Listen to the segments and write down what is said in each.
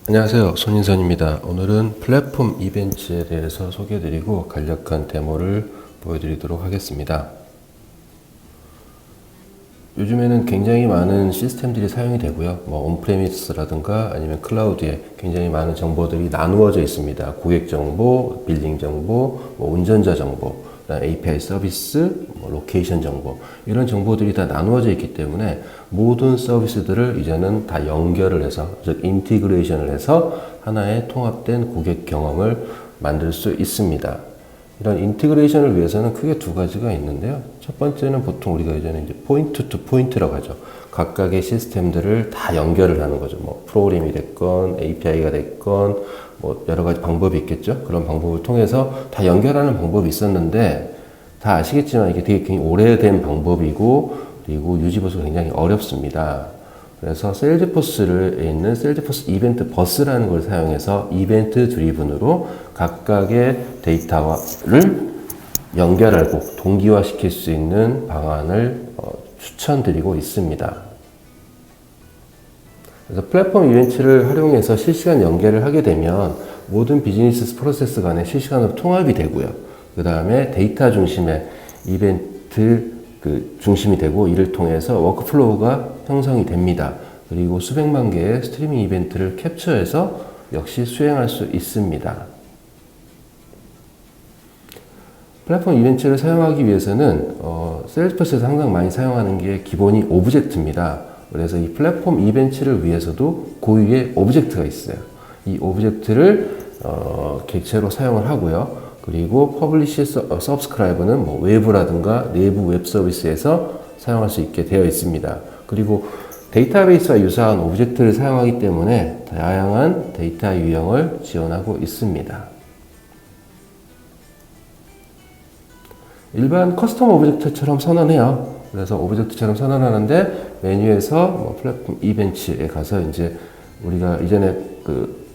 안녕하세요, 손인선입니다. 오늘은 플랫폼 이벤트에 대해서 소개해드리고 간략한 데모를 보여드리도록 하겠습니다. 요즘에는 굉장히 많은 시스템들이 사용이 되고요. 온프레미스라든가 아니면 클라우드에 굉장히 많은 정보들이 나누어져 있습니다. 고객 정보, 빌링 정보, 운전자 정보, API 서비스, 로케이션 정보, 이런 정보들이 다 나누어져 있기 때문에 모든 서비스들을 이제는 다 연결을 해서, 즉 인티그레이션을 해서 하나의 통합된 고객 경험을 만들 수 있습니다. 이런 인티그레이션을 위해서는 크게 두 가지가 있는데요. 첫 번째는 보통 우리가 예전에 이제 포인트 투 포인트라고 하죠. 각각의 시스템들을 다 연결을 하는 거죠. 프로그램이 됐건 API가 됐건 여러 가지 방법이 있겠죠. 그런 방법을 통해서 다 연결하는 방법이 있었는데, 다 아시겠지만 이게 되게 굉장히 오래된 방법이고, 그리고 유지 보수가 굉장히 어렵습니다. 그래서 세일즈포스에 있는 세일즈포스 이벤트 버스라는 걸 사용해서 이벤트 드리븐으로 각각의 데이터를 연결하고 동기화시킬 수 있는 방안을 추천드리고 있습니다. 그래서 플랫폼 이벤트를 활용해서 실시간 연결을 하게 되면 모든 비즈니스 프로세스 간에 실시간으로 통합이 되고요. 그 다음에 데이터 중심의 이벤트 중심이 되고, 이를 통해서 워크플로우가 형성이 됩니다. 그리고 수백만 개의 스트리밍 이벤트를 캡처해서 역시 수행할 수 있습니다. 플랫폼 이벤트를 사용하기 위해서는 세일즈포스에서 항상 많이 사용하는 게 기본이 오브젝트입니다. 그래서 이 플랫폼 이벤트를 위해서도 고유의 오브젝트가 있어요. 이 오브젝트를 객체로 사용을 하고요. 그리고 퍼블리시 서브스크라이버는 외부라든가 내부 웹 서비스에서 사용할 수 있게 되어 있습니다. 그리고 데이터베이스와 유사한 오브젝트를 사용하기 때문에 다양한 데이터 유형을 지원하고 있습니다. 일반 커스텀 오브젝트처럼 선언해요. 그래서 오브젝트처럼 선언하는데, 메뉴에서 플랫폼 이벤트에 가서 이제 우리가 이전에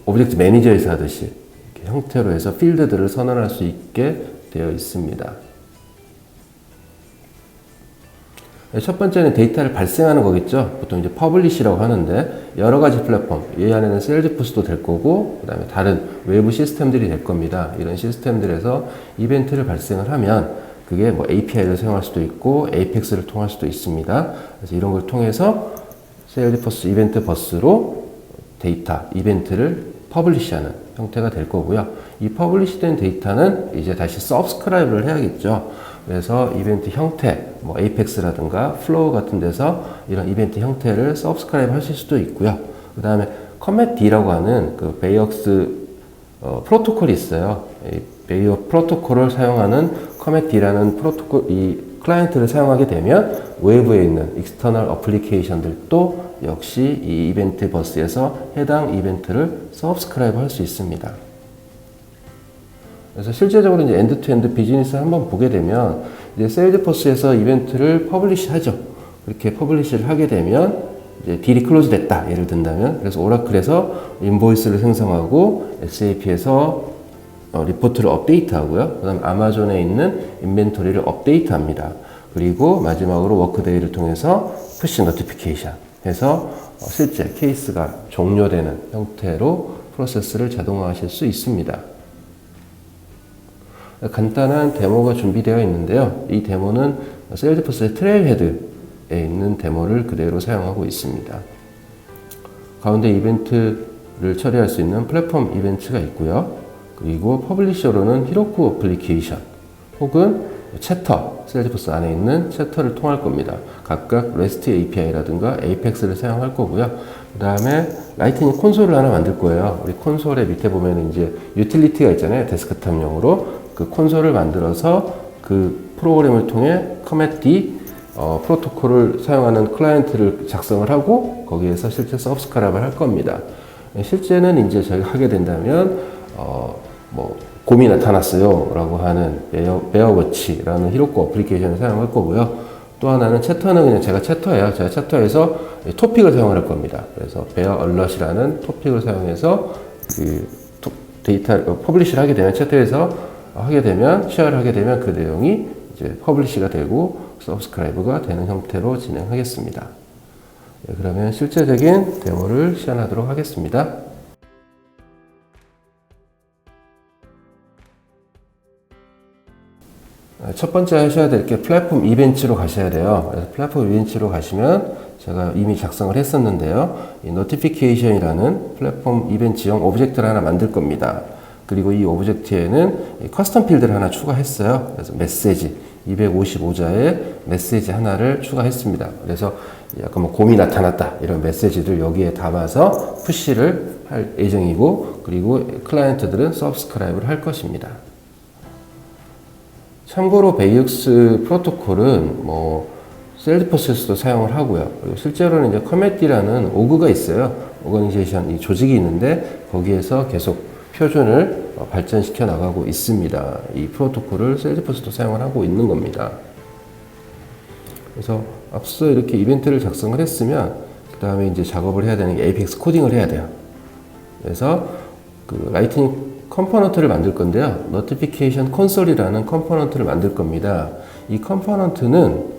오브젝트 매니저에서 하듯이 이렇게 형태로 해서 필드들을 선언할 수 있게 되어 있습니다. 첫 번째는 데이터를 발생하는 거겠죠. 보통 이제 퍼블리시라고 하는데, 여러 가지 플랫폼, 이 안에는 세일즈포스도 될 거고, 그 다음에 다른 외부 시스템들이 될 겁니다. 이런 시스템들에서 이벤트를 발생을 하면 그게 API를 사용할 수도 있고 에이펙스를 통할 수도 있습니다. 그래서 이런 걸 통해서 세일즈포스 이벤트 버스로 데이터, 이벤트를 퍼블리시하는 형태가 될 거고요. 이 퍼블리시된 데이터는 이제 다시 서브스크라이브를 해야겠죠. 그래서 이벤트 형태, 에이펙스라든가 플로우 같은 데서 이런 이벤트 형태를 서브스크라이브 하실 수도 있고요. 그 다음에 커밋D라고 하는 베이억스 프로토콜이 있어요. 베이어 프로토콜을 사용하는 커밋D라는 프로토콜, 이 클라이언트를 사용하게 되면 외부에 있는 익스터널 어플리케이션들도 역시 이 이벤트 버스에서 해당 이벤트를 서브스크라이브 할 수 있습니다. 그래서 실제적으로 이제 엔드-투-엔드 비즈니스를 한번 보게 되면 이제 세일즈포스에서 이벤트를 퍼블리시 하죠. 그렇게 퍼블리시를 하게 되면 이제 딜이 클로즈 됐다. 예를 든다면, 그래서 오라클에서 인보이스를 생성하고 SAP에서 리포트를 업데이트하고요. 그 다음 아마존에 있는 인벤토리를 업데이트합니다. 그리고 마지막으로 워크데이를 통해서 푸시 노티피케이션 해서 실제 케이스가 종료되는 형태로 프로세스를 자동화하실 수 있습니다. 간단한 데모가 준비되어 있는데요. 이 데모는 세일즈포스의 트레일헤드에 있는 데모를 그대로 사용하고 있습니다. 가운데 이벤트를 처리할 수 있는 플랫폼 이벤트가 있고요. 그리고 퍼블리셔로는 히로쿠 어플리케이션 혹은 채터, 세일즈포스 안에 있는 채터를 통할 겁니다. 각각 REST API라든가 에이펙스를 사용할 거고요. 그 다음에 라이트닝 콘솔을 하나 만들 거예요. 우리 콘솔의 밑에 보면 이제 유틸리티가 있잖아요. 데스크탑용으로 그 콘솔을 만들어서 그 프로그램을 통해 커밋D 프로토콜을 사용하는 클라이언트를 작성을 하고 거기에서 실제 서브스크라이브를 할 겁니다. 실제는 이제 저희가 하게 된다면 곰이 나타났어요 라고 하는 베어워치라는 히로쿠 어플리케이션을 사용할 거고요. 또 하나는 채터는 그냥 제가 채터에서 토픽을 사용할 겁니다. 그래서 베어 얼럿이라는 토픽을 사용해서 그 데이터 퍼블리시를 하게 되면, 채터에서 하게 되면, 쉐어를 하게 되면 그 내용이 이제 퍼블리시가 되고 서브스크라이브가 되는 형태로 진행하겠습니다. 그러면 실제적인 데모를 시연하도록 하겠습니다. 첫 번째 하셔야 될 게 플랫폼 이벤트로 가셔야 돼요. 그래서 플랫폼 이벤트로 가시면 제가 이미 작성을 했었는데요. 이 노티피케이션이라는 플랫폼 이벤트형 오브젝트를 하나 만들 겁니다. 그리고 이 오브젝트에는 커스텀 필드를 하나 추가했어요. 그래서 메시지 255자의 메시지 하나를 추가했습니다. 그래서 약간 뭐 곰이 나타났다 이런 메시지를 여기에 담아서 푸시를 할 예정이고, 그리고 클라이언트들은 서브스크라이브를 할 것입니다. 참고로 베이엑스 프로토콜은 뭐 셀프포스에서도 사용을 하고요. 그리고 실제로는 이제 커메티라는 오그가 있어요. 오거니제이션 이 조직이 있는데 거기에서 계속 표준을 발전시켜 나가고 있습니다. 이 프로토콜을 셀프포스도 사용을 하고 있는 겁니다. 그래서 앞서 이렇게 이벤트를 작성을 했으면 그 다음에 이제 작업을 해야 되는 게 APX 코딩을 해야 돼요. 그래서 그 라이트닝 컴포넌트를 만들 건데요. 노티피케이션 콘솔이라는 컴포넌트를 만들 겁니다. 이 컴포넌트는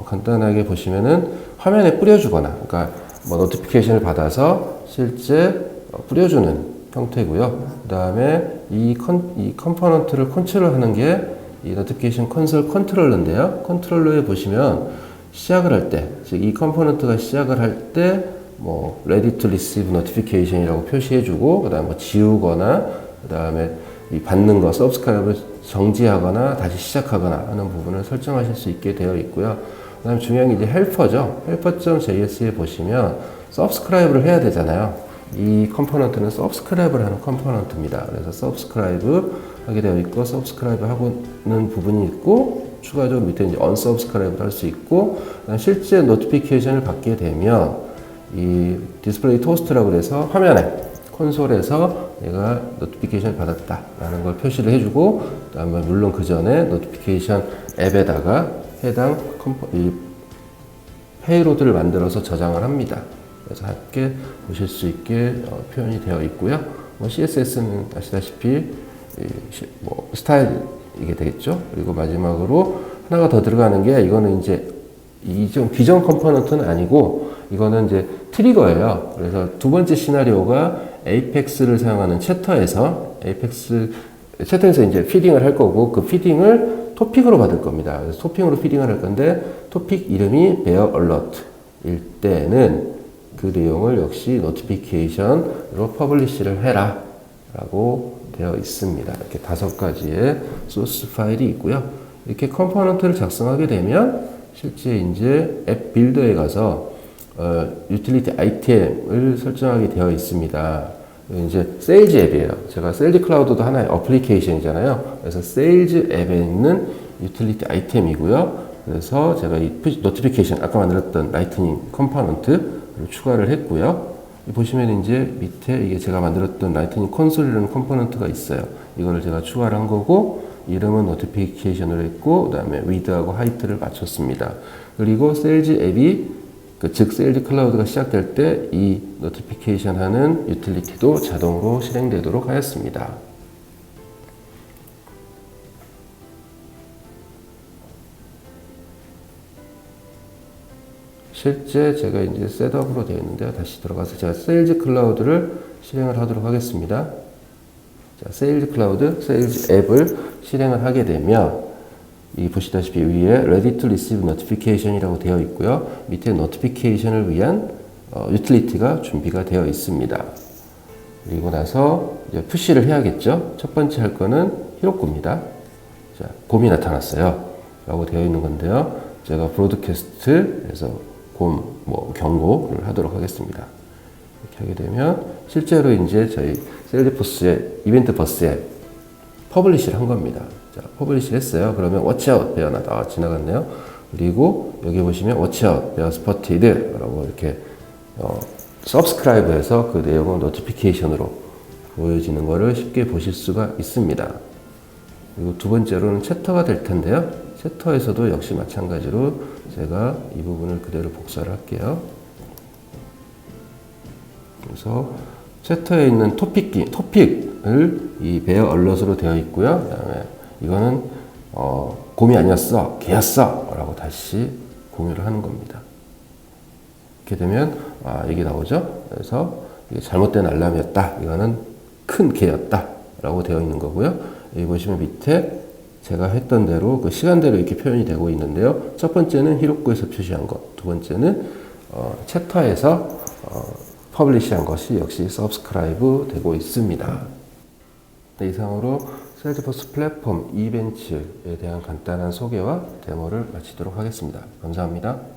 간단하게 보시면은 화면에 뿌려주거나, 그러니까 뭐 노티피케이션을 받아서 실제 뿌려주는 형태고요. 그 다음에 이 컴포넌트를 컨트롤하는 게 이 노티피케이션 콘솔 컨트롤러인데요. 컨트롤러에 보시면 시작을 할 때, 즉 이 컴포넌트가 시작을 할 때 뭐 ready to receive notification이라고 표시해주고, 그 다음에 뭐 지우거나, 그 다음에 이 받는 거 서브스크라이브를 정지하거나 다시 시작하거나 하는 부분을 설정하실 수 있게 되어 있고요. 그 다음에 중요한 게 이제 헬퍼죠. helper.js에 보시면 서브스크라이브를 해야 되잖아요. 이 컴포넌트는 서브스크라이브를 하는 컴포넌트입니다. 그래서 서브스크라이브 하게 되어 있고, 서브스크라이브 하고는 부분이 있고, 추가적으로 밑에 이제 언서브스크라이브를 할 수 있고, 실제 노티피케이션을 받게 되면 이 디스플레이 토스트라고 해서 화면에 콘솔에서 내가 노티피케이션을 받았다라는 걸 표시를 해주고, 그 다음에 물론 그 전에 노티피케이션 앱에다가 해당 이 페이로드를 만들어서 저장을 합니다. 그래서 함께 보실 수 있게 표현이 되어 있고요. 뭐 CSS는 아시다시피 뭐 스타일이게 되겠죠. 그리고 마지막으로 하나가 더 들어가는 게, 이거는 이제 이전 기존 컴포넌트는 아니고 이거는 이제 트리거예요. 그래서 두 번째 시나리오가 에이펙스를 사용하는 챕터에서 이제 피딩을 할 거고, 그 피딩을 토픽으로 받을 겁니다. 그래서 토픽으로 피딩을 할 건데, 토픽 이름이 bear alert일 때는 그 내용을 역시 노티피케이션으로 퍼블리시를 해라 라고 되어 있습니다. 이렇게 5가지의 소스 파일이 있고요. 이렇게 컴포넌트를 작성하게 되면 실제 이제 앱 빌더에 가서 유틸리티 아이템을 설정하게 되어 있습니다. 이제 세일즈 앱이에요. 제가 세일즈 클라우드도 하나의 어플리케이션이잖아요. 그래서 세일즈 앱에 있는 유틸리티 아이템이고요. 그래서 제가 이 노티피케이션 아까 만들었던 라이트닝 컴포넌트 추가를 했고요. 보시면 이제 밑에 이게 제가 만들었던 라이트닝 콘솔이라는 컴포넌트가 있어요. 이거를 제가 추가를 한 거고, 이름은 노티피케이션으로 했고, 그 다음에 위드하고 하이트를 맞췄습니다. 그리고 세일즈 앱이 즉 세일즈 클라우드가 시작될 때 이 노티피케이션 하는 유틸리티도 자동으로 실행되도록 하였습니다. 실제 제가 이제 셋업으로 되어 있는데요. 다시 들어가서 제가 세일즈 클라우드를 실행을 하도록 하겠습니다. 자, 세일즈 클라우드, 세일즈 앱을 실행을 하게 되면 이 보시다시피 위에 Ready to Receive Notification이라고 되어 있고요. 밑에 노티피케이션을 위한 유틸리티가 준비가 되어 있습니다. 그리고 나서 이제 푸시를 해야겠죠. 첫 번째 할 거는 히로코입니다. 자, 곰이 나타났어요 라고 되어 있는 건데요. 제가 브로드캐스트에서 곰, 뭐 경고를 하도록 하겠습니다. 이렇게 하게 되면 실제로 이제 저희 셀즈포스의 이벤트 버스에 퍼블리시를 한 겁니다. 자, 퍼블리시를 했어요. 그러면 워치아웃 베어나다 지나갔네요. 그리고 여기 보시면 워치아웃 베어 스포티드 라고 이렇게 서브스크라이브해서 그 내용은 노티피케이션으로 보여지는 것을 쉽게 보실 수가 있습니다. 그리고 두 번째로는 챕터가 될 텐데요. 챕터에서도 역시 마찬가지로 제가 이 부분을 그대로 복사를 할게요. 그래서 챕터에 있는 토픽을 이 베어 얼럿으로 되어 있고요. 그 다음에 이거는 곰이 아니었어, 개였어 라고 다시 공유를 하는 겁니다. 이렇게 되면 이게 나오죠. 그래서 이게 잘못된 알람이었다, 이거는 큰 개였다 라고 되어 있는 거고요. 여기 보시면 밑에 제가 했던 대로 그 시간대로 이렇게 표현이 되고 있는데요. 첫 번째는 히로코에서 표시한 것, 두 번째는 챕터에서 퍼블리시한 것이 역시 subscribe 되고 있습니다. 네, 이상으로 세일즈포스 플랫폼 이벤츠에 대한 간단한 소개와 데모를 마치도록 하겠습니다. 감사합니다.